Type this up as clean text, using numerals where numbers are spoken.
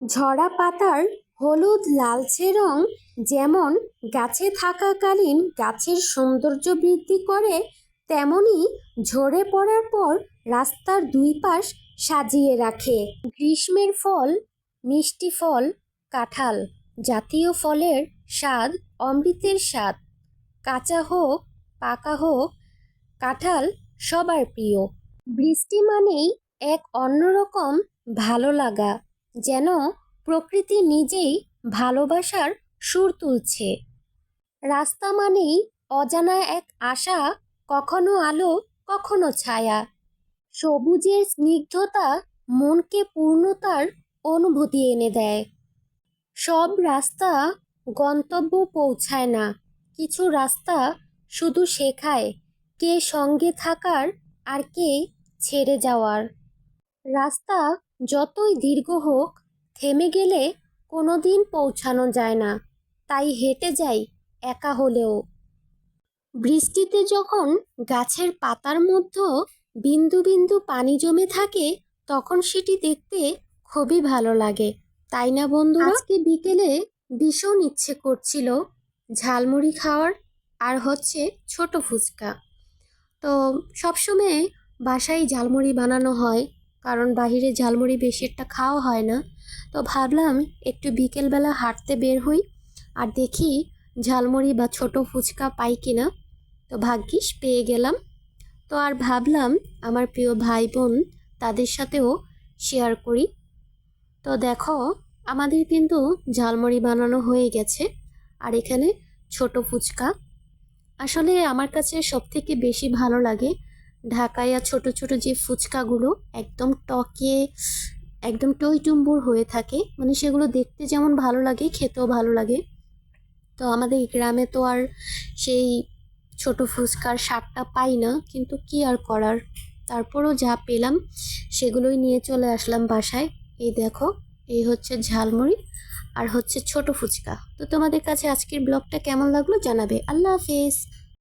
ঝরা পাতার হলুদ লালচে রং যেমন গাছে থাকাকালীন গাছের সৌন্দর্য বৃদ্ধি করে, তেমনি ঝরে পড়ার পর রাস্তার দুই পাশ সাজিয়ে রাখে। গ্রীষ্মের ফল, মিষ্টি ফল, কাঁঠাল জাতীয় ফলের স্বাদ অমৃতের স্বাদ। কাঁচা হোক পাকা হোক, কাঁঠাল সবার প্রিয়। বৃষ্টি মানেই এক অন্যরকম ভালো লাগা, যেন প্রকৃতি নিজেই ভালোবাসার সুর তুলছে। রাস্তা মানেই অজানা এক আশা, কখনো আলো কখনো ছায়া। সবুজের স্নিগ্ধতা মনকে পূর্ণতার অনুভূতি এনে দেয়। সব রাস্তা গন্তব্য পৌঁছায় না, কিছু রাস্তা শুধু শেখায় কে সঙ্গে থাকার আর কে ছেড়ে যাওয়ার। রাস্তা যতই দীর্ঘ হোক, থেমে গেলে কোনোদিন পৌঁছানো যায় না, তাই হেঁটে যাই একা হলেও। বৃষ্টিতে যখন গাছের পাতার মধ্যে বিন্দু বিন্দু পানি জমে থাকে, তখন সেটি দেখতে খুবই ভালো লাগে, তাই না বন্ধুরা? আজকে বিকেলে ভীষণ ইচ্ছে করছিল ঝালমুড়ি খাওয়ার, আর হচ্ছে ছোট ফুচকা। তো সবসময় বাসায় ঝালমুড়ি বানানো হয়, কারণ বাহিরে ঝালমুড়ি বেশি একটা খাওয়া হয় না। তো ভাবলাম একটু বিকেলবেলা হাঁটতে বের হই, আর দেখি ঝালমুড়ি বা ছোট ফুচকা পাই কিনা। তো ভাগ্যিস পেয়ে গেলাম। তো আর ভাবলাম আমার প্রিয় ভাই বোন তাদের সাথেও শেয়ার করি। তো দেখো, আমাদের কিন্তু ঝালমুড়ি বানানো হয়ে গেছে, আর এখানে ছোট ফুচকা। আসলে আমার কাছে সবথেকে বেশি ভালো লাগে ঢাকাইয়া ছোট ছোট যে ফুচকাগুলো, একদম টকে একদম টইটুম্বুর হয়ে থাকে, মানে সেগুলো দেখতে যেমন ভালো লাগে খেতেও ভালো লাগে। তো আমাদের গ্রামে তো আর সেই ছোট ফুচকার স্বাদটা পাই না, কিন্তু কি আর করার, তারপরও যা পেলাম সেগুলোই নিয়ে চলে আসলাম বাসায়। এই দেখো, এই হচ্ছে ঝালমুড়ি আর হচ্ছে ছোট ফুচকা। তো তোমাদের কাছে আজকের ব্লগটা কেমন লাগলো জানাবে। আল্লাহ হাফেজ।